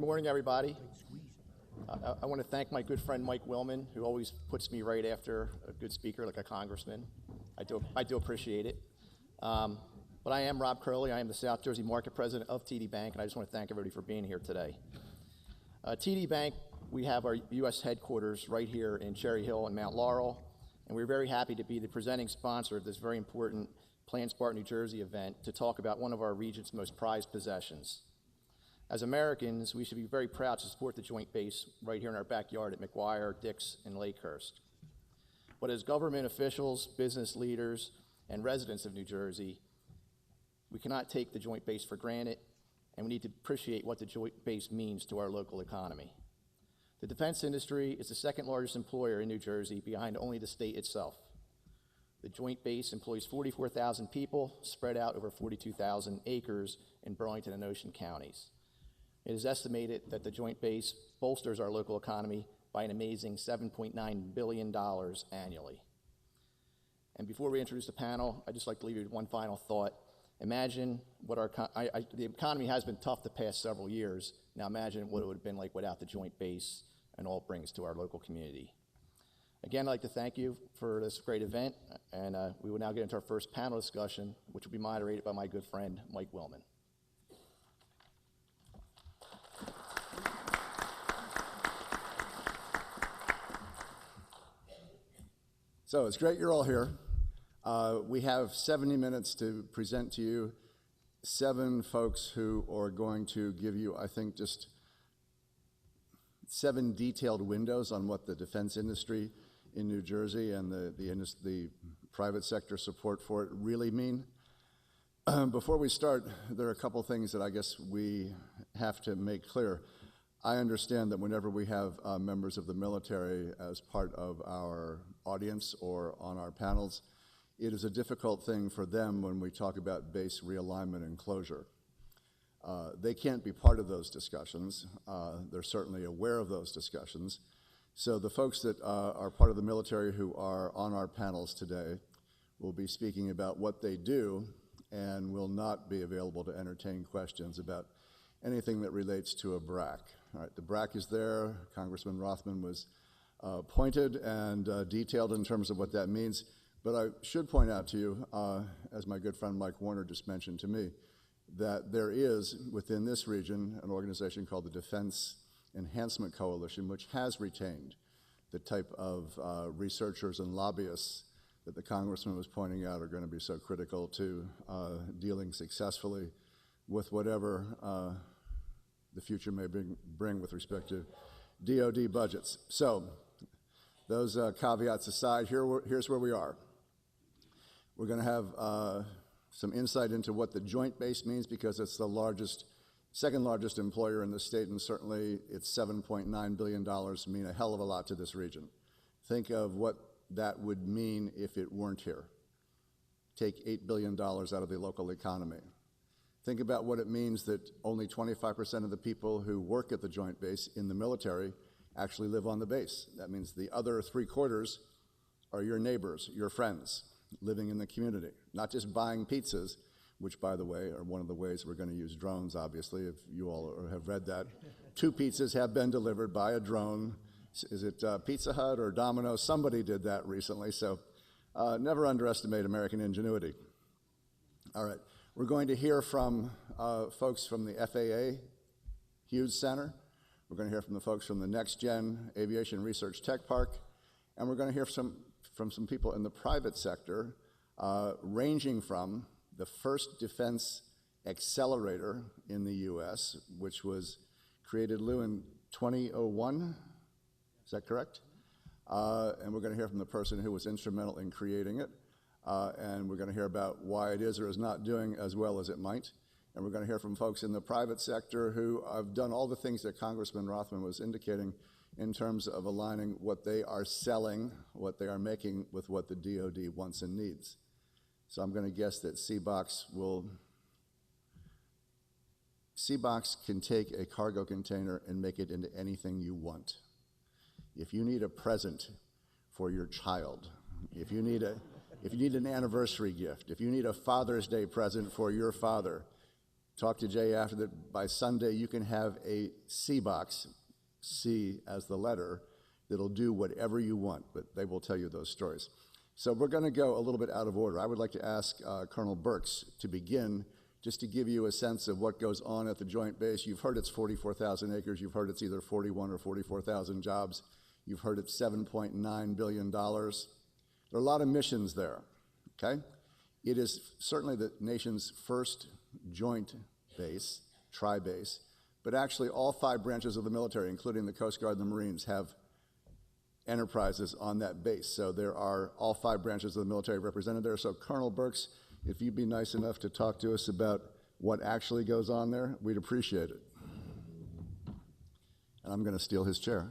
morning, everybody. I want to thank my good friend Mike Willman, who always puts me right after a good speaker like a congressman. I do appreciate it. But I am Rob Curley. I am the South Jersey Market President of TD Bank, and I just want to thank everybody for being here today. TD Bank, we have our U.S. headquarters right here in Cherry Hill and Mount Laurel, and we're very happy to be the presenting sponsor of this very important PlanSmart New Jersey event to talk about one of our region's most prized possessions. As Americans, we should be very proud to support the Joint Base right here in our backyard at McGuire, Dix, and Lakehurst. But as government officials, business leaders, and residents of New Jersey, we cannot take the Joint Base for granted, and we need to appreciate what the Joint Base means to our local economy. The defense industry is the second largest employer in New Jersey, behind only the state itself. The Joint Base employs 44,000 people spread out over 42,000 acres in Burlington and Ocean counties. It is estimated that the Joint Base bolsters our local economy by an amazing $7.9 billion annually. And before we introduce the panel, I'd just like to leave you with one final thought. Imagine what the economy has been tough the past several years. Now imagine what it would have been like without the Joint Base and all it brings to our local community. Again, I'd like to thank you for this great event, and we will now get into our first panel discussion, which will be moderated by my good friend, Mike Willman. So it's great you're all here. We have 70 minutes to present to you 7 folks who are going to give you, I think, just 7 detailed windows on what the defense industry in New Jersey and the private sector support for it really mean. Before we start, there are a couple things that I guess we have to make clear. I understand that whenever we have members of the military as part of our audience or on our panels, it is a difficult thing for them when we talk about base realignment and closure. They can't be part of those discussions. They're certainly aware of those discussions. So the folks that are part of the military who are on our panels today will be speaking about what they do and will not be available to entertain questions about anything that relates to a BRAC. All right, the BRAC is there. Congressman Rothman was pointed and detailed in terms of what that means. But I should point out to you, as my good friend Mike Warner just mentioned to me, that there is within this region an organization called the Defense Enhancement Coalition, which has retained the type of researchers and lobbyists that the congressman was pointing out are going to be so critical to dealing successfully with whatever the future may bring with respect to DoD budgets. So those caveats aside, here's where we are. We're going to have some insight into what the Joint Base means, because it's the second largest employer in the state, and certainly its $7.9 billion mean a hell of a lot to this region. Think of what that would mean if it weren't here. Take $8 billion out of the local economy. Think about what it means that only 25% of the people who work at the Joint Base in the military actually live on the base. That means the other 3/4 are your neighbors, your friends, living in the community, not just buying pizzas, which, by the way, are one of the ways we're going to use drones, obviously, if you all have read that. 2 pizzas have been delivered by a drone. Is it Pizza Hut or Domino's? Somebody did that recently, so never underestimate American ingenuity. All right. We're going to hear from folks from the FAA Hughes Center. We're going to hear from the folks from the Next Gen Aviation Research Tech Park. And we're going to hear from some people in the private sector, ranging from the first defense accelerator in the U.S., which was created, Lou, in 2001. Is that correct? And we're going to hear from the person who was instrumental in creating it. And we're going to hear about why it is or is not doing as well as it might. And we're going to hear from folks in the private sector who have done all the things that Congressman Rothman was indicating in terms of aligning what they are selling, what they are making, with what the DoD wants and needs. So I'm going to guess that C-Box can take a cargo container and make it into anything you want. If you need a present for your child, if you need an anniversary gift, if you need a Father's Day present for your father, Talk to Jay after that. By Sunday, you can have a C box, C as the letter, that'll do whatever you want, but they will tell you those stories. So we're going to go a little bit out of order. I would like to ask Colonel Burks to begin, just to give you a sense of what goes on at the Joint Base. You've heard it's 44,000 acres. You've heard it's either 41 or 44,000 jobs. You've heard it's $7.9 billion. There are a lot of missions there, okay? It is certainly the nation's first joint base, tri-base, but actually all 5 branches of the military, including the Coast Guard and the Marines, have enterprises on that base. So there are all 5 branches of the military represented there. So Colonel Burks, if you'd be nice enough to talk to us about what actually goes on there, we'd appreciate it. And I'm going to steal his chair.